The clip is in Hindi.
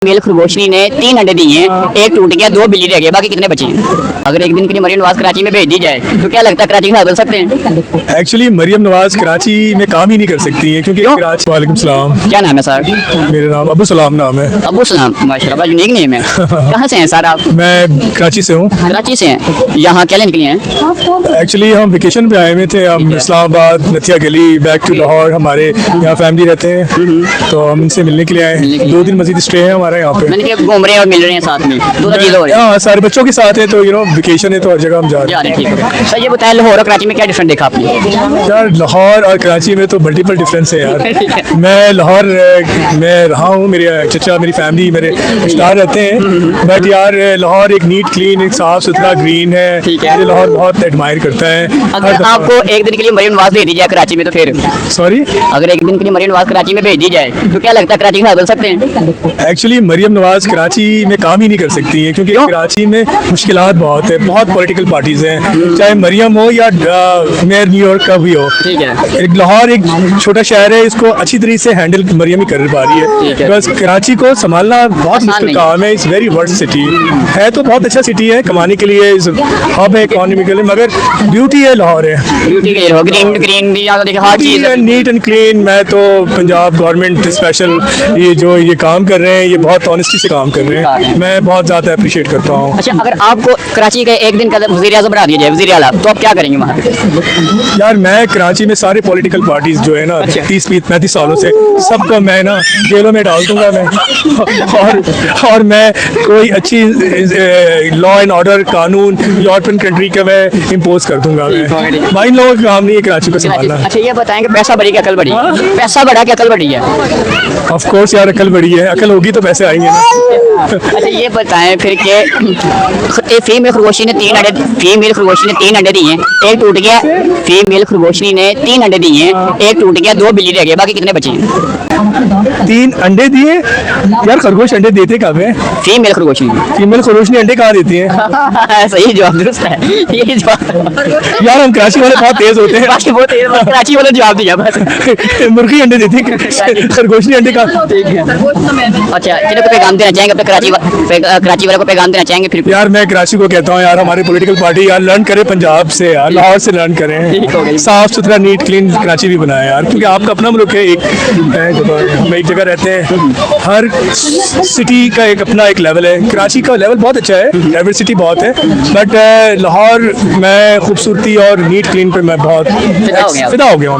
मेल खरगोशनी ने 3 अंडे दिए हैं, एक टूट गया, 2 बिल्ली रह गए, बाकी कितने बचे हैं? अगर एक दिन के लिए मरियम नवाज कराची में भेज दी जाए तो क्या लगता है कराची के हाथ बदल सकते हैं? एक्चुअली मरियम नवाज कराची में काम ही नहीं कर सकती है क्योंकि कराची। वालेकुम सलाम। क्या नाम है सर? मेरा नाम अबू सलाम नाम है। अबू सलाम, माशाल्लाह बड़ा यूनिक नेम है। कहाँ से हैं सर आप? मैं कराची से हूँ। कराची से हैं। यहाँ क्या लेने के लिए हैं? एक्चुअली हम वेकेशन पे आए हुए थे, हम इस्लामाबाद नथिया गली बैक टू लाहौर, हमारे यहाँ फैमिली रहते हैं तो हम इनसे मिलने के लिए आए। 2 दिन मजीद स्टे है हमारा यहाँ पे। मैंने कहा घूम रहे हैं और मिल रहे हैं साथ में, दोनों चीज़ें हो रही हैं। हाँ, सारे बच्चों के साथ है तो वेकेशन है तो हर जगह हम जा रहे हैं। ठीक है सर, ये बताएं लाहौर और कराची में क्या डिफरेंट देखा आपने? यार लाहौर और कराची में तो मल्टीपल डिफरेंस है यार। मैं लाहौर में रहा हूँ, मेरे चचा मेरी फैमिली मेरे रिश्तेदार रहते हैं, बट यार लाहौर एक नीट क्लीन, एक साफ सुथरा ग्रीन है। मुझे लाहौर बहुत एडमायर करता है। अगर आपको एक दिन के लिए मरियम नवाज भेज दी जाए कराची में तो फिर? सॉरी, अगर एक दिन के लिए मरियम नवाज कराची में भेज दी जाए तो क्या लगता है कराची के हाथ बदल सकते हैं? एक्चुअली मरियम नवाज कराची में काम ही नहीं कर सकती है क्योंकि कराची में मुश्किलात बहुत है, बहुत पॉलिटिकल पार्टीज हैं, चाहे मरियम हो या मेयर न्यूयॉर्क का भी हो। ठीक है। लाहौर एक छोटा शहर है, इसको अच्छी तरीके से हैंडल मरियम ही कर पा रही है। बस कराची को संभालना बहुत मुश्किल काम है। इट्स वेरी वर्स्ट सिटी है, तो बहुत अच्छा सिटी है कमाने के लिए, हब है इकोनॉमिकली, मगर ब्यूटी है लाहौर है। ब्यूटी के हो ग्रीन ग्रीन हर चीज नीट एंड क्लीन। मैं तो पंजाब गवर्नमेंट स्पेशल ये काम कर रहे हैं, ये बहुत ऑनेस्टी से काम कर रहे हैं, मैं बहुत ज़्यादा अप्रिशिएट करता हूँ। अच्छा, अगर आपको कराची का एक दिन का वज़ीर आज़म बना दिया जाए, वज़ीर आला, तो आप क्या करेंगे वहाँ पे? यार मैं कराची में सारे पॉलिटिकल पार्टीज जो है ना 30-35 सालों से, सबको मैं ना जेलों में डाल दूंगा मैं। और मैं कोई अच्छी लॉ एंड ऑर्डर कानून यूरोपियन कंट्री का मैं इम्पोज कर दूंगा मैं। भाई इन लोगों का काम नहीं है कराची को संभालना। अच्छा, ये बताएं कि पैसा बढ़ी क्या अकल बढ़ी? पैसा बढ़ा क्या अकल बढ़ी है? ऑफ कोर्स यार, अकल बढ़ी है, अकल होगी तो पैसे आएंगे ना। अच्छा, ये बताएं फिर कि फीमेल खरगोशी ने 3 अंडे दिए हैं, एक टूट गया। फीमेल खरगोशी ने 3 अंडे दिए हैं, एक टूट गया, 2 बिल्ली रह गए, बाकी कितने बचे हैं? 3 अंडे दिए यार। खरगोश अंडे देते कब है? फीमेल खरगोशी। फीमेल खरगोश ने अंडे कहाँ देती है? सही जवाब, दुरुस्त है ये जवाब। यार हम कराची वाले बहुत तेज होते हैं। बहुत तेज, कराची वाले जवाब दिया बस। मुर्गी अंडे देती है, खरगोश ने अंडे कहाँ? अच्छा, कितने को पैगाम देना चाहेंगे अपने कराची वाले को पैगाम देना चाहेंगे फिर? यार मैं कराची को कहता हूँ यार, हमारी पॉलिटिकल पार्टी यार लर्न करे पंजाब से, यार लाहौर से लर्न करें, साफ सुथरा नीट क्लीन कराची भी बनाए यार, क्योंकि आपका अपना मुल्क है। हम एक जगह रहते हैं, हर सिटी का एक लेवल है। कराची का लेवल बहुत अच्छा है, डाइवर्सिटी बहुत है, बट लाहौर में खूबसूरती और नीट क्लीन पे मैं बहुत फिदा हो गया हूँ।